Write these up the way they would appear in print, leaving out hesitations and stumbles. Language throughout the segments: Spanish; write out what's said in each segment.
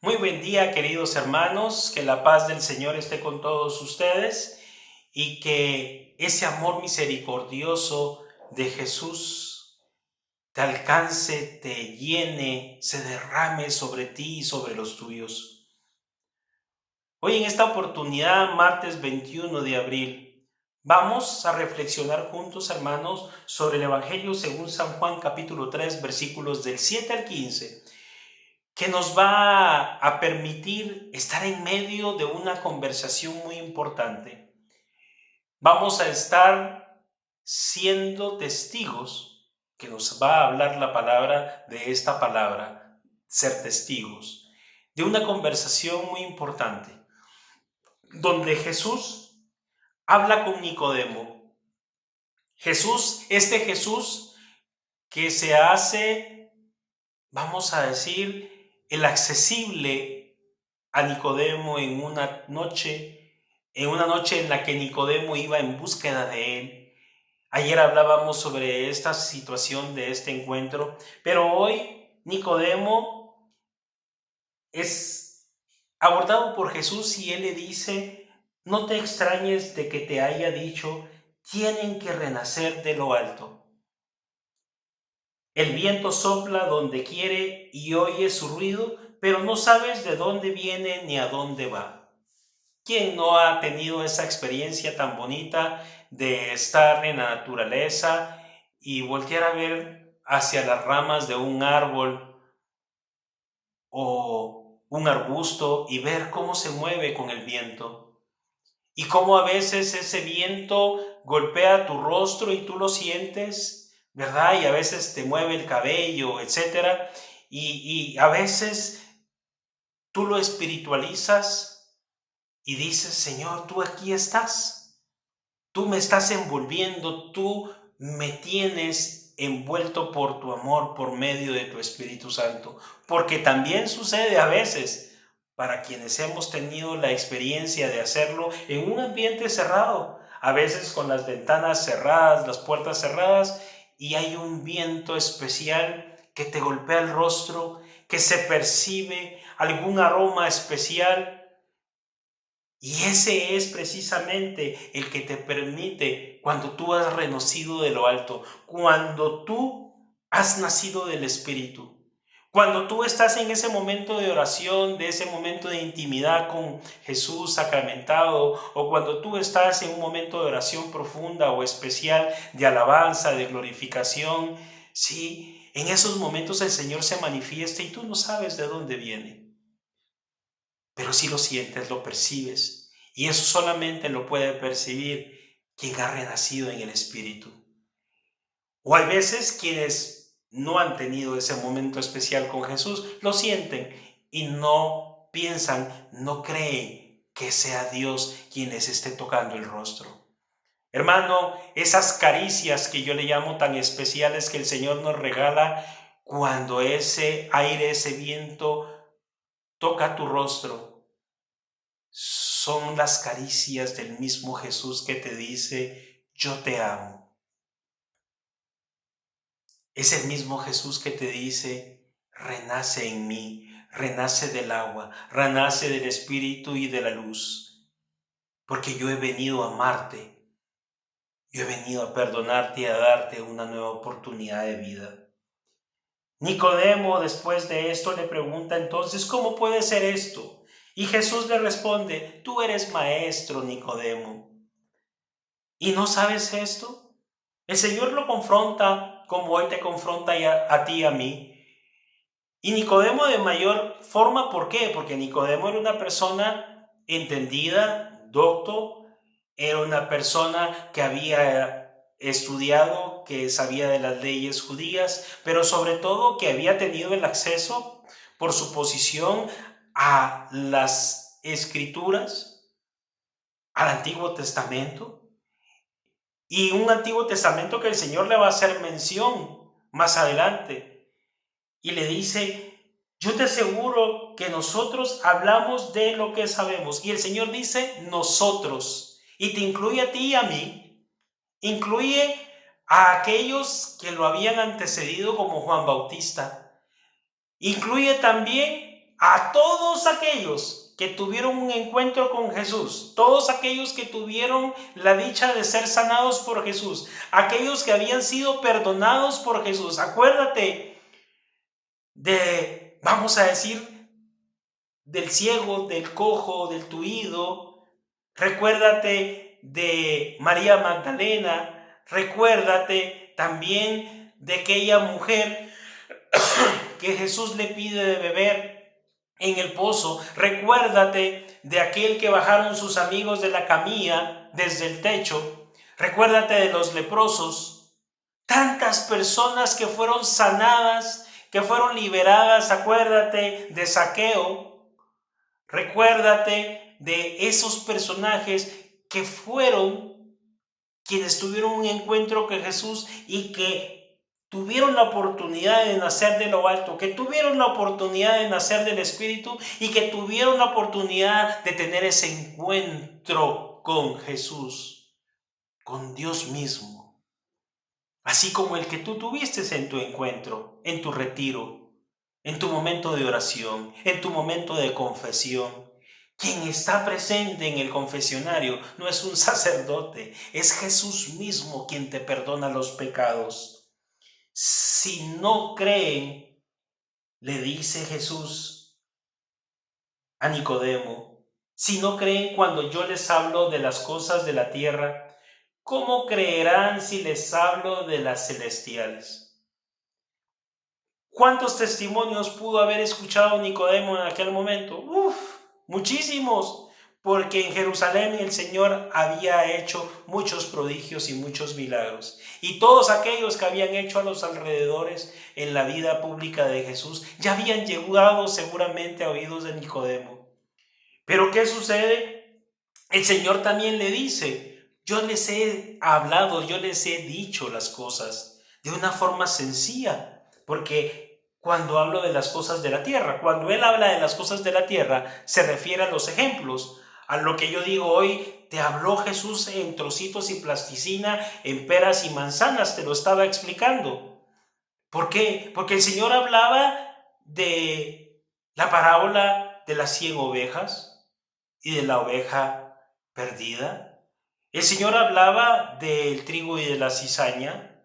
Muy buen día, queridos hermanos, que la paz del Señor esté con todos ustedes y que ese amor misericordioso de Jesús te alcance, te llene, se derrame sobre ti y sobre los tuyos. Hoy en esta oportunidad, martes 21 de abril, vamos a reflexionar juntos, hermanos, sobre el Evangelio según San Juan capítulo 3, versículos del 7 al 15, que nos va a permitir estar en medio de una conversación muy importante. Vamos a estar siendo testigos, que nos va a hablar la palabra de esta palabra, ser testigos, de una conversación muy importante, donde Jesús habla con Nicodemo. Este Jesús que se hace, vamos a decir, el accesible a Nicodemo en una noche en la que Nicodemo iba en búsqueda de él. Ayer hablábamos sobre esta situación de este encuentro, pero hoy Nicodemo es abordado por Jesús y él le dice: no te extrañes de que te haya dicho, tienen que renacer de lo alto. El viento sopla donde quiere y oyes su ruido, pero no sabes de dónde viene ni a dónde va. ¿Quién no ha tenido esa experiencia tan bonita de estar en la naturaleza y voltear a ver hacia las ramas de un árbol o un arbusto y ver cómo se mueve con el viento? Y cómo a veces ese viento golpea tu rostro y tú lo sientes, ¿verdad? Y a veces te mueve el cabello, etcétera. Y a veces tú lo espiritualizas y dices: Señor, tú aquí estás. Tú me estás envolviendo, tú me tienes envuelto por tu amor, por medio de tu Espíritu Santo. Porque también sucede a veces, para quienes hemos tenido la experiencia de hacerlo en un ambiente cerrado, a veces con las ventanas cerradas, las puertas cerradas, y hay un viento especial que te golpea el rostro, que se percibe algún aroma especial. Y ese es precisamente el que te permite, cuando tú has renacido de lo alto, cuando tú has nacido del Espíritu, cuando tú estás en ese momento de oración, de ese momento de intimidad con Jesús sacramentado, o cuando tú estás en un momento de oración profunda o especial, de alabanza, de glorificación, sí, en esos momentos el Señor se manifiesta y tú no sabes de dónde viene, pero sí lo sientes, lo percibes, y eso solamente lo puede percibir quien ha renacido en el Espíritu. O hay veces quienes no han tenido ese momento especial con Jesús, lo sienten y no piensan, no creen que sea Dios quien les esté tocando el rostro. Hermano, esas caricias que yo le llamo tan especiales que el Señor nos regala cuando ese aire, ese viento toca tu rostro, son las caricias del mismo Jesús que te dice: yo te amo. Es el mismo Jesús que te dice: renace en mí, renace del agua, renace del Espíritu y de la luz, porque yo he venido a amarte, yo he venido a perdonarte y a darte una nueva oportunidad de vida. Nicodemo, después de esto, le pregunta entonces: ¿cómo puede ser esto? Y Jesús le responde: tú eres maestro, Nicodemo, ¿y no sabes esto? El Señor lo confronta como hoy te confronta a ti y a mí. Y Nicodemo de mayor forma, ¿por qué? Porque Nicodemo era una persona entendida, docto, era una persona que había estudiado, que sabía de las leyes judías, pero sobre todo que había tenido el acceso por su posición a las escrituras, al Antiguo Testamento, y un Antiguo Testamento que el Señor le va a hacer mención más adelante. Y le dice: yo te aseguro que nosotros hablamos de lo que sabemos. Y el Señor dice nosotros. Y te incluye a ti y a mí. Incluye a aquellos que lo habían antecedido como Juan Bautista. Incluye también a todos aquellos que tuvieron un encuentro con Jesús, todos aquellos que tuvieron la dicha de ser sanados por Jesús, aquellos que habían sido perdonados por Jesús. Acuérdate vamos a decir, del ciego, del cojo, del tuido. Recuérdate de María Magdalena. Recuérdate también de aquella mujer que Jesús le pide de beber en el pozo. Recuérdate de aquel que bajaron sus amigos de la camilla desde el techo. Recuérdate de los leprosos. Tantas personas que fueron sanadas, que fueron liberadas. Acuérdate de Zaqueo. Recuérdate de esos personajes que fueron quienes tuvieron un encuentro con Jesús y que tuvieron la oportunidad de nacer de lo alto, que tuvieron la oportunidad de nacer del Espíritu y que tuvieron la oportunidad de tener ese encuentro con Jesús, con Dios mismo. Así como el que tú tuviste en tu encuentro, en tu retiro, en tu momento de oración, en tu momento de confesión. Quien está presente en el confesionario no es un sacerdote, es Jesús mismo quien te perdona los pecados. Si no creen, le dice Jesús a Nicodemo, si no creen cuando yo les hablo de las cosas de la tierra, ¿cómo creerán si les hablo de las celestiales? ¿Cuántos testimonios pudo haber escuchado Nicodemo en aquel momento? Muchísimos, porque en Jerusalén el Señor había hecho muchos prodigios y muchos milagros. Y todos aquellos que habían hecho a los alrededores en la vida pública de Jesús ya habían llegado seguramente a oídos de Nicodemo. Pero ¿qué sucede? El Señor también le dice, yo les he hablado, yo les he dicho las cosas de una forma sencilla, porque cuando hablo de las cosas de la tierra, cuando Él habla de las cosas de la tierra, se refiere a los ejemplos, a lo que yo digo hoy, te habló Jesús en trocitos y plasticina, en peras y manzanas, te lo estaba explicando. ¿Por qué? Porque el Señor hablaba de la parábola de las 100 ovejas y de la oveja perdida. El Señor hablaba del trigo y de la cizaña.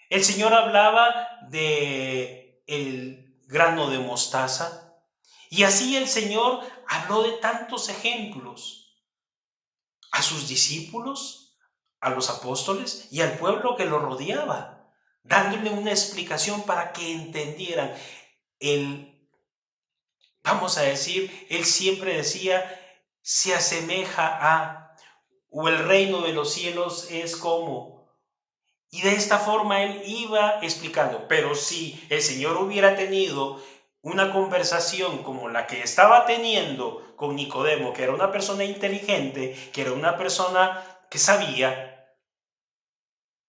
El Señor hablaba de el grano de mostaza. Y así el Señor habló de tantos ejemplos a sus discípulos, a los apóstoles y al pueblo que lo rodeaba, dándole una explicación para que entendieran. Vamos a decir, Él siempre decía, se asemeja a, o el reino de los cielos es como. Y de esta forma Él iba explicando. Pero si el Señor hubiera tenido una conversación como la que estaba teniendo con Nicodemo, que era una persona inteligente, que era una persona que sabía,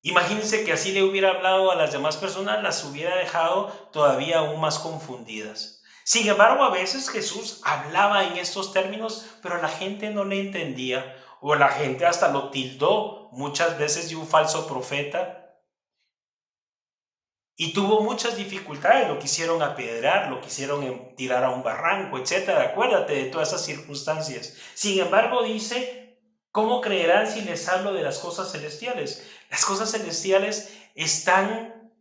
imagínense que así le hubiera hablado a las demás personas, las hubiera dejado todavía aún más confundidas. Sin embargo, a veces Jesús hablaba en estos términos, pero la gente no le entendía, o la gente hasta lo tildó muchas veces de un falso profeta, y tuvo muchas dificultades, lo quisieron apedrear, lo quisieron tirar a un barranco, etc. Acuérdate de todas esas circunstancias. Sin embargo, dice, ¿cómo creerán si les hablo de las cosas celestiales? Las cosas celestiales están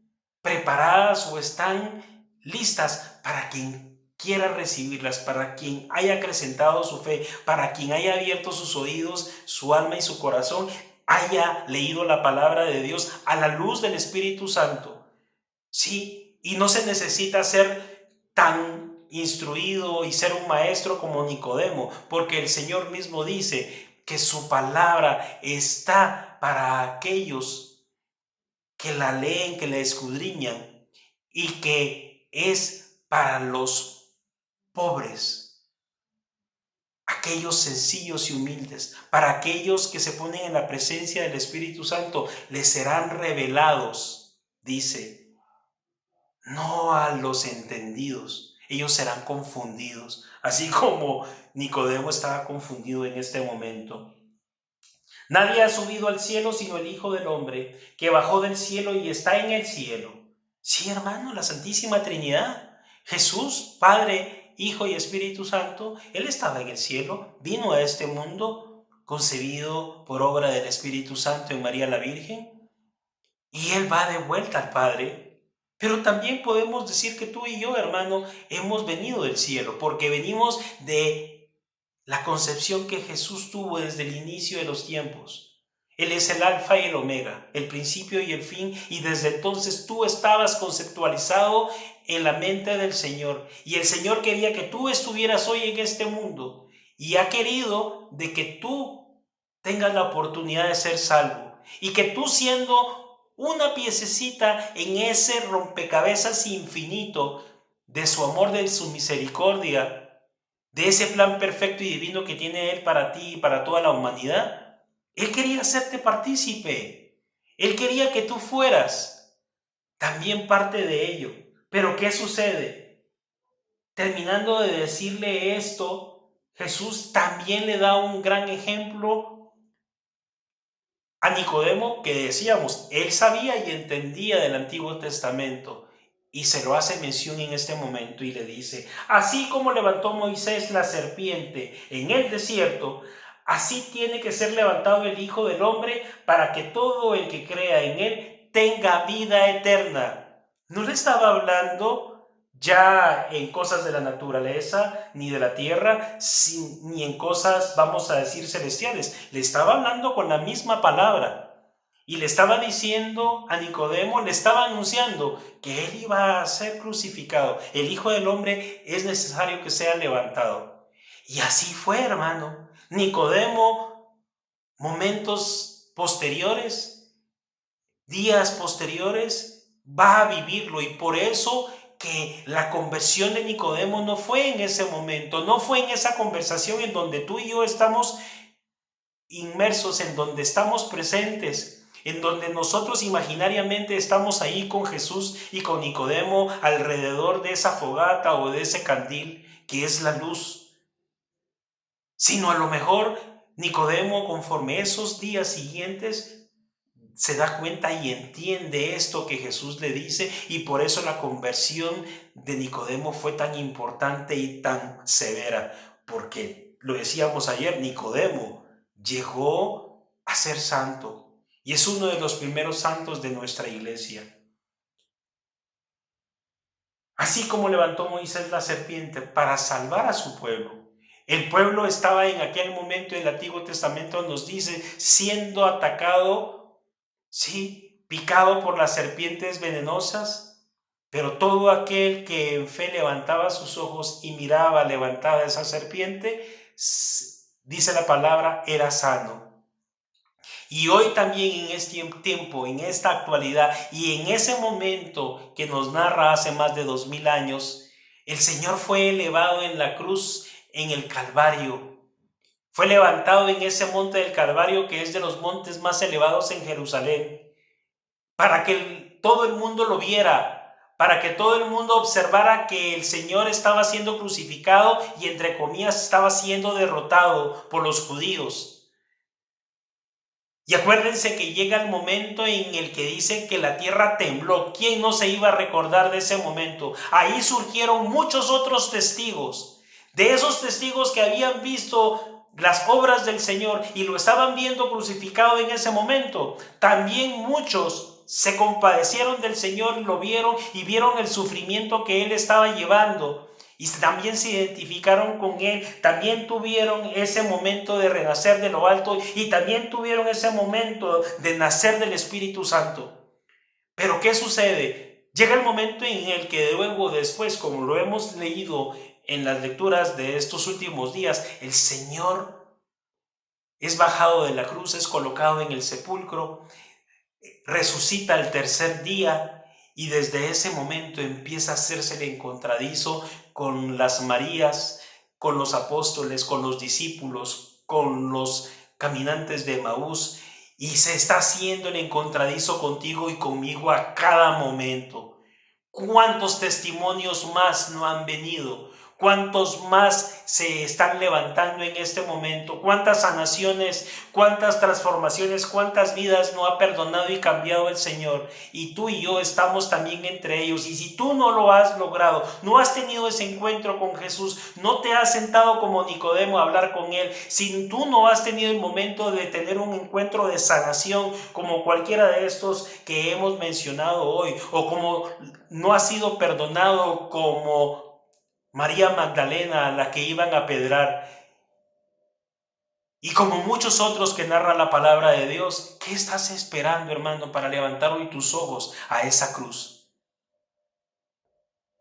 preparadas o están listas para quien quiera recibirlas, para quien haya acrecentado su fe, para quien haya abierto sus oídos, su alma y su corazón, haya leído la palabra de Dios a la luz del Espíritu Santo. Sí, y no se necesita ser tan instruido y ser un maestro como Nicodemo, porque el Señor mismo dice que su palabra está para aquellos que la leen, que la escudriñan, y que es para los pobres, aquellos sencillos y humildes, para aquellos que se ponen en la presencia del Espíritu Santo, les serán revelados, dice, no a los entendidos, ellos serán confundidos, así como Nicodemo estaba confundido en este momento. Nadie ha subido al cielo sino el Hijo del Hombre, que bajó del cielo y está en el cielo. Sí, hermano, la Santísima Trinidad, Jesús, Padre, Hijo y Espíritu Santo, Él estaba en el cielo, vino a este mundo concebido por obra del Espíritu Santo en María la Virgen, y Él va de vuelta al Padre. Pero también podemos decir que tú y yo, hermano, hemos venido del cielo, porque venimos de la concepción que Jesús tuvo desde el inicio de los tiempos. Él es el alfa y el omega, el principio y el fin, y desde entonces tú estabas conceptualizado en la mente del Señor, y el Señor quería que tú estuvieras hoy en este mundo, y ha querido de que tú tengas la oportunidad de ser salvo, y que tú, siendo una piececita en ese rompecabezas infinito de su amor, de su misericordia, de ese plan perfecto y divino que tiene Él para ti y para toda la humanidad, Él quería hacerte partícipe. Él quería que tú fueras también parte de ello. Pero ¿qué sucede? Terminando de decirle esto, Jesús también le da un gran ejemplo a Nicodemo, que decíamos, él sabía y entendía del Antiguo Testamento, y se lo hace mención en este momento y le dice: así como levantó Moisés la serpiente en el desierto, así tiene que ser levantado el Hijo del Hombre, para que todo el que crea en él tenga vida eterna. No le estaba hablando ya en cosas de la naturaleza, ni de la tierra, ni en cosas, vamos a decir, celestiales. Le estaba hablando con la misma palabra. Y le estaba diciendo a Nicodemo, le estaba anunciando que él iba a ser crucificado. El Hijo del Hombre es necesario que sea levantado. Y así fue, hermano. Nicodemo, momentos posteriores, días posteriores, va a vivirlo. Y por eso que la conversión de Nicodemo no fue en ese momento, no fue en esa conversación en donde tú y yo estamos inmersos, en donde estamos presentes, en donde nosotros imaginariamente estamos ahí con Jesús y con Nicodemo alrededor de esa fogata o de ese candil que es la luz, sino a lo mejor Nicodemo, conforme esos días siguientes, se da cuenta y entiende esto que Jesús le dice, y por eso la conversión de Nicodemo fue tan importante y tan severa, porque lo decíamos ayer, Nicodemo llegó a ser santo y es uno de los primeros santos de nuestra iglesia. Así como levantó Moisés la serpiente para salvar a su pueblo. El pueblo estaba en aquel momento, en el Antiguo Testamento nos dice, siendo atacado, sí, picado por las serpientes venenosas, pero todo aquel que en fe levantaba sus ojos y miraba levantada esa serpiente, dice la palabra, era sano. Y hoy también en este tiempo, en esta actualidad y en ese momento que nos narra hace más de 2000 años, el Señor fue elevado en la cruz, en el Calvario. Fue levantado en ese monte del Calvario, que es de los montes más elevados en Jerusalén, para que todo el mundo lo viera, para que todo el mundo observara que el Señor estaba siendo crucificado y, entre comillas, estaba siendo derrotado por los judíos. Y acuérdense que llega el momento en el que dicen que la tierra tembló. ¿Quién no se iba a recordar de ese momento? Ahí surgieron muchos otros testigos. De esos testigos que habían visto las obras del Señor y lo estaban viendo crucificado en ese momento, también muchos se compadecieron del Señor, lo vieron y vieron el sufrimiento que Él estaba llevando. Y también se identificaron con Él, también tuvieron ese momento de renacer de lo alto y también tuvieron ese momento de nacer del Espíritu Santo. Pero ¿qué sucede? Llega el momento en el que luego después, como lo hemos leído en las lecturas de estos últimos días, el Señor es bajado de la cruz, es colocado en el sepulcro, resucita el tercer día. Y desde ese momento empieza a hacerse el encontradizo con las Marías, con los apóstoles, con los discípulos, con los caminantes de Emaús, y se está haciendo el encontradizo contigo y conmigo a cada momento. ¿Cuántos testimonios más no han venido? ¿Cuántos más se están levantando en este momento? ¿Cuántas sanaciones, cuántas transformaciones, cuántas vidas no ha perdonado y cambiado el Señor? Y tú y yo estamos también entre ellos. Y si tú no lo has logrado, no has tenido ese encuentro con Jesús, no te has sentado como Nicodemo a hablar con Él, si tú no has tenido el momento de tener un encuentro de sanación como cualquiera de estos que hemos mencionado hoy, o como no has sido perdonado como María Magdalena, a la que iban a apedrear, y como muchos otros que narra la palabra de Dios, ¿qué estás esperando, hermano, para levantar hoy tus ojos a esa cruz?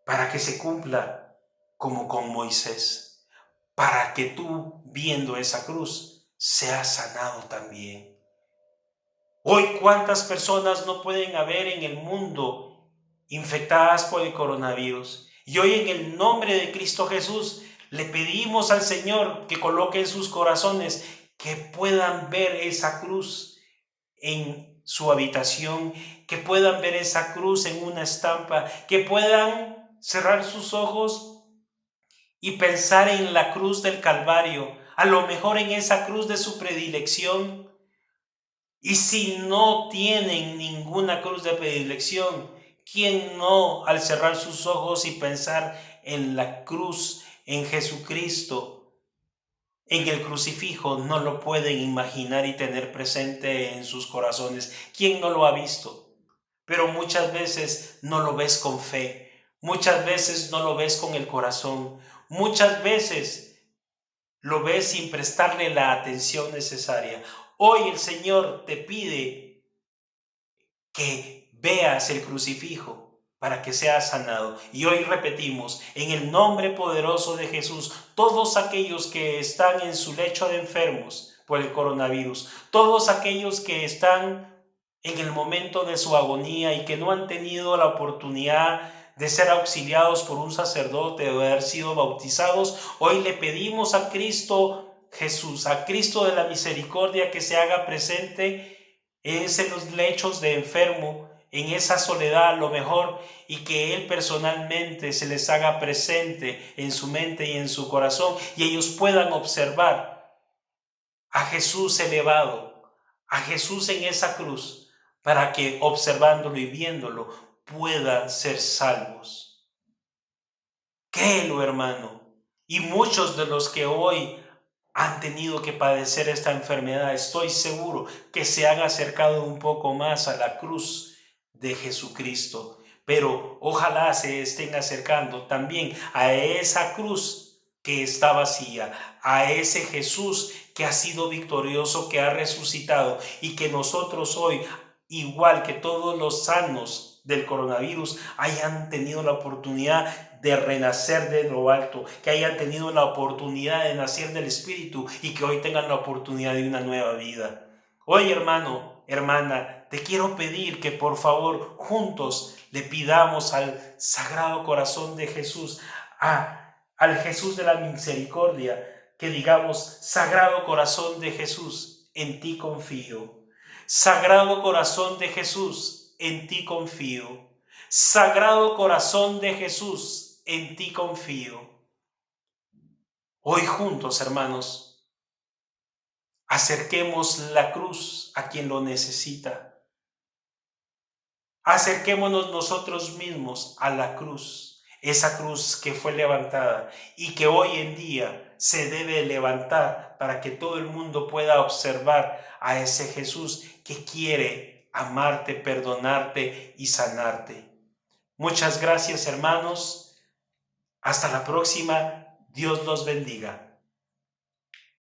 Para que se cumpla como con Moisés, para que tú, viendo esa cruz, seas sanado también. Hoy, ¿cuántas personas no pueden haber en el mundo infectadas por el coronavirus? Y hoy, en el nombre de Cristo Jesús, le pedimos al Señor que coloque en sus corazones que puedan ver esa cruz en su habitación, que puedan ver esa cruz en una estampa, que puedan cerrar sus ojos y pensar en la cruz del Calvario, a lo mejor en esa cruz de su predilección. Y si no tienen ninguna cruz de predilección, ¿quién no, al cerrar sus ojos y pensar en la cruz, en Jesucristo, en el crucifijo, no lo pueden imaginar y tener presente en sus corazones? ¿Quién no lo ha visto? Pero muchas veces no lo ves con fe, muchas veces no lo ves con el corazón, muchas veces lo ves sin prestarle la atención necesaria. Hoy el Señor te pide que veas el crucifijo para que seas sanado. Y hoy repetimos, en el nombre poderoso de Jesús, todos aquellos que están en su lecho de enfermos por el coronavirus, todos aquellos que están en el momento de su agonía y que no han tenido la oportunidad de ser auxiliados por un sacerdote, de haber sido bautizados, hoy le pedimos a Cristo Jesús, a Cristo de la misericordia, que se haga presente en los lechos de enfermo, en esa soledad a lo mejor, y que Él personalmente se les haga presente en su mente y en su corazón, y ellos puedan observar a Jesús elevado, a Jesús en esa cruz, para que observándolo y viéndolo puedan ser salvos. Créelo, hermano. Y muchos de los que hoy han tenido que padecer esta enfermedad, estoy seguro que se han acercado un poco más a la cruz de Jesucristo, pero ojalá se estén acercando también a esa cruz que está vacía, a ese Jesús que ha sido victorioso, que ha resucitado, y que nosotros hoy, igual que todos los sanos del coronavirus, hayan tenido la oportunidad de renacer de lo alto, que hayan tenido la oportunidad de nacer del Espíritu y que hoy tengan la oportunidad de una nueva vida. Hoy, hermano, hermana, te quiero pedir que por favor juntos le pidamos al Sagrado Corazón de Jesús, al Jesús de la misericordia, que digamos: Sagrado Corazón de Jesús, en ti confío. Sagrado Corazón de Jesús, en ti confío. Sagrado Corazón de Jesús, en ti confío. Hoy juntos, hermanos, acerquemos la cruz a quien lo necesita. Acerquémonos nosotros mismos a la cruz, esa cruz que fue levantada y que hoy en día se debe levantar para que todo el mundo pueda observar a ese Jesús que quiere amarte, perdonarte y sanarte. Muchas gracias, hermanos. Hasta la próxima. Dios los bendiga.